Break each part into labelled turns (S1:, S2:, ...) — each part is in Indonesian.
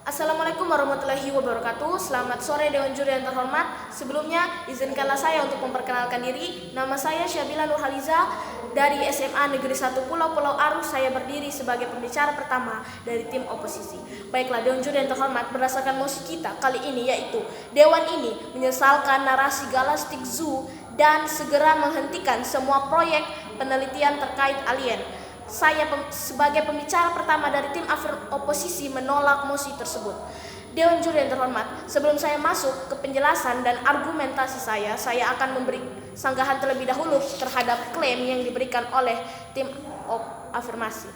S1: Assalamualaikum warahmatullahi wabarakatuh. Selamat sore Dewan Juri yang terhormat. Sebelumnya izinkanlah saya untuk memperkenalkan diri. Nama saya Syabila Nurhaliza dari SMA Negeri 1 Pulau Arus. Saya berdiri sebagai pembicara pertama dari tim oposisi. Baiklah Dewan Juri yang terhormat, berdasarkan mosi kita kali ini yaitu Dewan ini menyesalkan narasi Galactic Zoo dan segera menghentikan semua proyek penelitian terkait alien. Saya sebagai pembicara pertama dari tim oposisi menolak mosi tersebut. Dewan Juri yang terhormat, sebelum saya masuk ke penjelasan dan argumentasi saya akan memberi sanggahan terlebih dahulu terhadap klaim yang diberikan oleh tim afirmasi.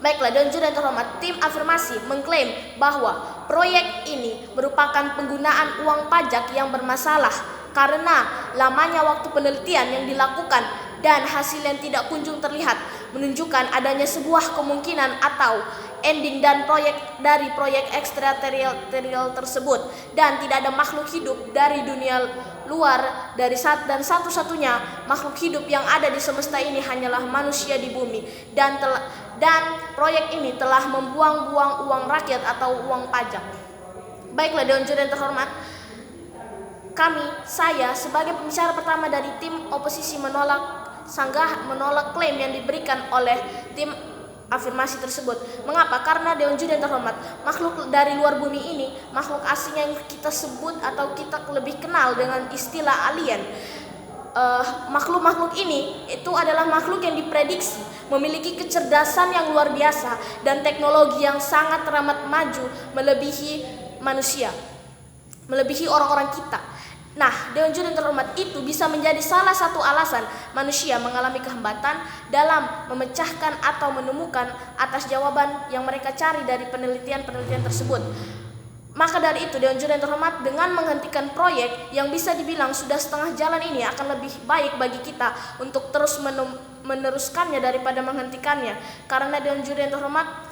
S1: Baiklah, Dewan Juri yang terhormat, tim afirmasi mengklaim bahwa proyek ini merupakan penggunaan uang pajak yang bermasalah karena lamanya waktu penelitian yang dilakukan dan hasil yang tidak kunjung terlihat menunjukkan adanya sebuah kemungkinan atau ending dan proyek ekstraterial tersebut, dan tidak ada makhluk hidup dari dunia luar dan satu-satunya makhluk hidup yang ada di semesta ini hanyalah manusia di bumi, dan proyek ini telah membuang-buang uang rakyat atau uang pajak. Baiklah Dewan Juri yang terhormat, saya sebagai pembicara pertama dari tim oposisi menolak klaim yang diberikan oleh tim afirmasi tersebut. Mengapa? Karena Dewan Juri yang terhormat, makhluk dari luar bumi ini, makhluk asing yang kita sebut atau kita lebih kenal dengan istilah alien. Makhluk-makhluk ini itu adalah makhluk yang diprediksi memiliki kecerdasan yang luar biasa dan teknologi yang sangat teramat maju melebihi manusia, melebihi orang-orang kita. Nah, Dewan Juri yang terhormat, itu bisa menjadi salah satu alasan manusia mengalami kehambatan dalam memecahkan atau menemukan atas jawaban yang mereka cari dari penelitian-penelitian tersebut. Maka dari itu Dewan Juri yang terhormat, dengan menghentikan proyek yang bisa dibilang sudah setengah jalan ini akan lebih baik bagi kita untuk terus meneruskannya daripada menghentikannya. Karena Dewan Juri yang terhormat,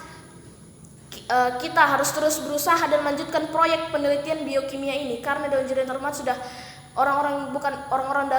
S1: kita harus terus berusaha dan melanjutkan proyek penelitian biokimia ini, karena Dewan Juri yang terhormat sudah orang-orang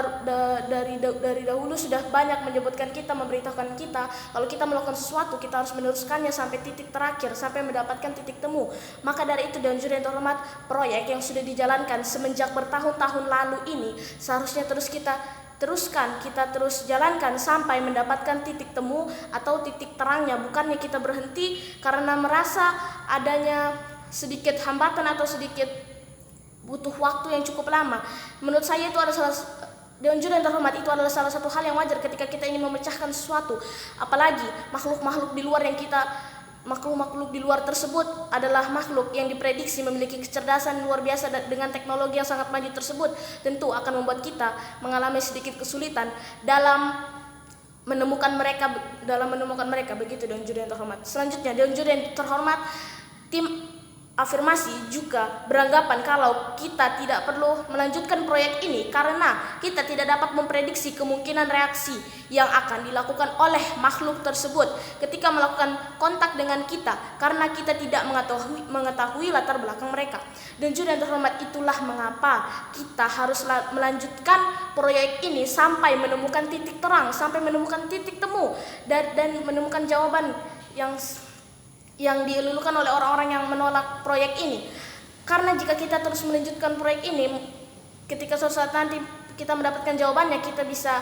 S1: dari dahulu sudah banyak menyebutkan kita, memberitahukan kita kalau kita melakukan sesuatu kita harus meneruskannya sampai titik terakhir, sampai mendapatkan titik temu. Maka dari itu Dewan Juri yang terhormat, proyek yang sudah dijalankan semenjak bertahun-tahun lalu ini seharusnya kita terus jalankan sampai mendapatkan titik temu atau titik terangnya. Bukannya kita berhenti karena merasa adanya sedikit hambatan atau sedikit butuh waktu yang cukup lama. Menurut saya itu adalah Dewan Juri yang terhormat, itu adalah salah satu hal yang wajar ketika kita ingin memecahkan sesuatu. Apalagi makhluk-makhluk di luar tersebut adalah makhluk yang diprediksi memiliki kecerdasan luar biasa dengan teknologi yang sangat maju tersebut, tentu akan membuat kita mengalami sedikit kesulitan dalam menemukan mereka. Begitu Dewan Juri yang terhormat. Selanjutnya Dewan Juri yang terhormat, tim afirmasi juga beranggapan kalau kita tidak perlu melanjutkan proyek ini karena kita tidak dapat memprediksi kemungkinan reaksi yang akan dilakukan oleh makhluk tersebut ketika melakukan kontak dengan kita, karena kita tidak mengetahui latar belakang mereka. Dan juga yang terhormat, itulah mengapa kita harus melanjutkan proyek ini sampai menemukan titik terang, sampai menemukan titik temu dan menemukan jawaban yang dilulukan oleh orang-orang yang menolak proyek ini. Karena jika kita terus melanjutkan proyek ini, ketika suatu saat nanti kita mendapatkan jawabannya, kita bisa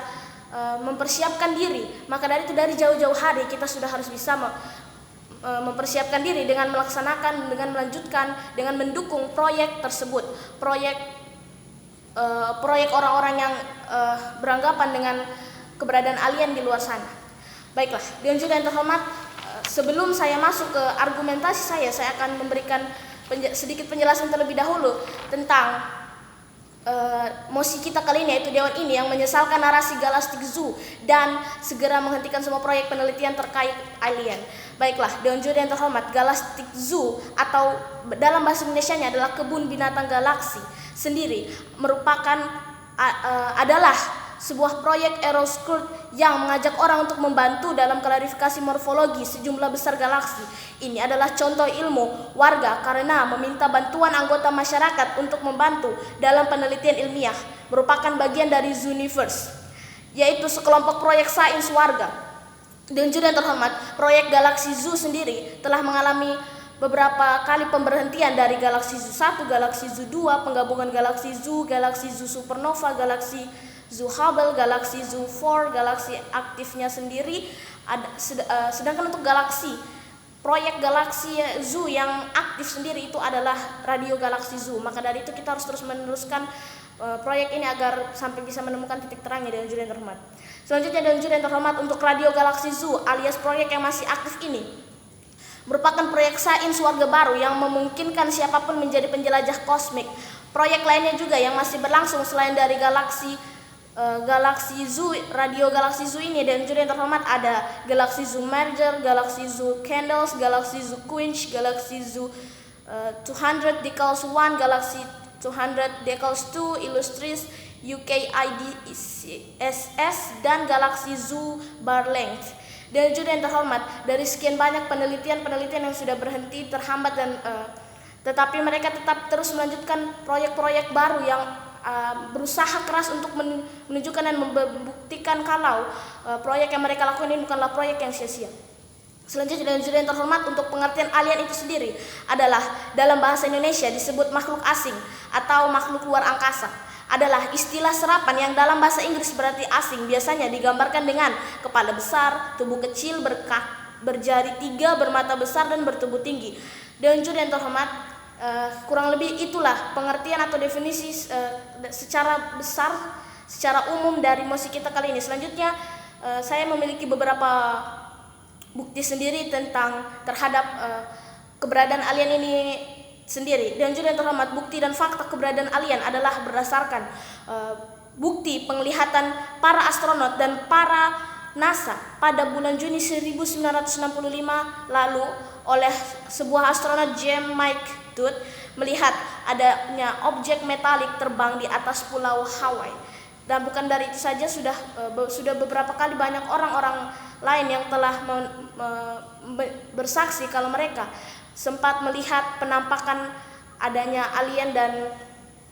S1: mempersiapkan diri. Maka dari itu dari jauh-jauh hari kita sudah harus bisa mempersiapkan diri dengan melanjutkan, dengan mendukung proyek tersebut, proyek orang-orang yang beranggapan dengan keberadaan alien di luar sana. Baiklah, Dewan Juri yang terhormat, sebelum saya masuk ke argumentasi saya akan memberikan sedikit penjelasan terlebih dahulu tentang mosi kita kali ini, yaitu Dewan ini yang menyesalkan narasi Galactic Zoo dan segera menghentikan semua proyek penelitian terkait alien. Baiklah, Dewan Juri yang terhormat, Galactic Zoo atau dalam bahasa Indonesianya adalah kebun binatang galaksi sendiri adalah sebuah proyek Aeroscurt yang mengajak orang untuk membantu dalam klarifikasi morfologi sejumlah besar galaksi. Ini adalah contoh ilmu warga karena meminta bantuan anggota masyarakat untuk membantu dalam penelitian ilmiah, merupakan bagian dari Zooniverse, yaitu sekelompok proyek sains warga. Dan juga yang terhormat, proyek Galaxy Zoo sendiri telah mengalami beberapa kali pemberhentian dari galaksi Zoo 1, galaksi Zoo 2, penggabungan galaksi Zoo Supernova, galaksi Zoo Hubble, galaksi Zoo 4, galaksi aktifnya sendiri. Sedangkan untuk proyek galaksi Zoo yang aktif sendiri itu adalah radio galaksi Zoo. Maka dari itu kita harus terus meneruskan proyek ini agar sampai bisa menemukan titik terangnya. Dewan juri yang terhormat, selanjutnya Dewan juri yang terhormat, untuk radio galaksi Zoo alias proyek yang masih aktif ini merupakan proyek sains warga baru yang memungkinkan siapapun menjadi penjelajah kosmik. Proyek lainnya juga yang masih berlangsung selain dari galaksi Zoo, radio galaksi Zoo ini, dan juri yang terhormat, ada Galaxy Zoo Merger, Galaxy Zoo Candles, Galaxy Zoo Quench, Galaxy Zoo 200 Decals 1, Galaxy 200 Decals 2, Illustris UKIDSS, dan Galaxy Zoo Bar Length. Dan juri yang terhormat, dari sekian banyak penelitian yang sudah berhenti, terhambat, dan tetapi mereka tetap terus melanjutkan proyek-proyek baru yang berusaha keras untuk menunjukkan dan membuktikan kalau proyek yang mereka lakukan ini bukanlah proyek yang sia-sia. Selanjutnya, dan juri yang terhormat, untuk pengertian alien itu sendiri adalah dalam bahasa Indonesia disebut makhluk asing atau makhluk luar angkasa. Adalah istilah serapan yang dalam bahasa Inggris berarti asing, biasanya digambarkan dengan kepala besar, tubuh kecil, berjari 3, bermata besar, dan bertubuh tinggi. Dan juri yang terhormat, kurang lebih itulah pengertian atau definisi secara besar, secara umum dari mosi kita kali ini. Selanjutnya, saya memiliki beberapa bukti sendiri terhadap keberadaan alien ini sendiri. Dan juri yang terhormat, bukti dan fakta keberadaan alien adalah berdasarkan bukti penglihatan para astronot dan para NASA pada bulan Juni 1965 lalu oleh sebuah astronot James Mike Dutt melihat adanya objek metalik terbang di atas pulau Hawaii. Dan bukan dari itu saja, sudah beberapa kali banyak orang-orang lain yang telah bersaksi kalau mereka sempat melihat penampakan adanya alien dan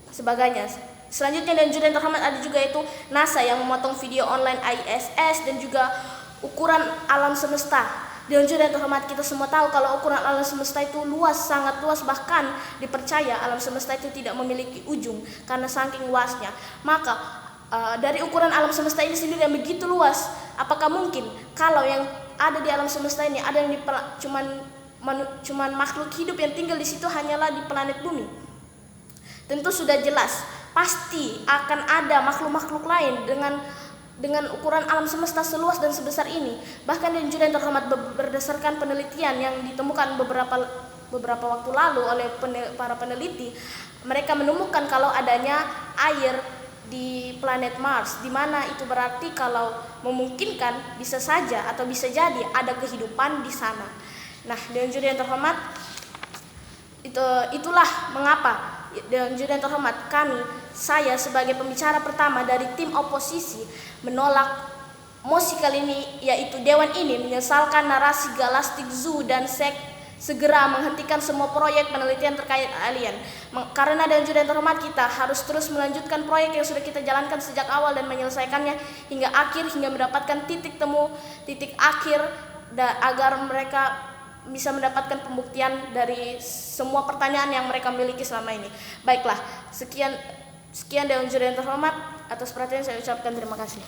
S1: sebagainya. Selanjutnya, dan juri yang terhormat, ada juga itu NASA yang memotong video online ISS dan juga ukuran alam semesta. Dan juri yang terhormat, kita semua tahu kalau ukuran alam semesta itu luas, sangat luas, bahkan dipercaya alam semesta itu tidak memiliki ujung karena saking luasnya. Maka dari ukuran alam semesta ini sendiri yang begitu luas, apakah mungkin kalau yang ada di alam semesta ini ada yang cuman makhluk hidup yang tinggal di situ hanyalah di planet bumi? Tentu sudah jelas, pasti akan ada makhluk-makhluk lain dengan ukuran alam semesta seluas dan sebesar ini. Bahkan dan juri yang terhormat, berdasarkan penelitian yang ditemukan beberapa waktu lalu oleh para peneliti, mereka menemukan kalau adanya air di planet Mars, di mana itu berarti kalau memungkinkan bisa saja atau bisa jadi ada kehidupan di sana. Nah, dan juri yang terhormat, itulah mengapa dan juri yang terhormat, saya sebagai pembicara pertama dari tim oposisi menolak mosi kali ini, yaitu Dewan ini menyesalkan narasi Galactic Zoo dan segera menghentikan semua proyek penelitian terkait alien. Karena dan juri yang terhormat, kita harus terus melanjutkan proyek yang sudah kita jalankan sejak awal dan menyelesaikannya hingga akhir, hingga mendapatkan titik akhir agar mereka bisa mendapatkan pembuktian dari semua pertanyaan yang mereka miliki selama ini. Baiklah, sekian Dewan juri yang terhormat, atas perhatian saya ucapkan terima kasih.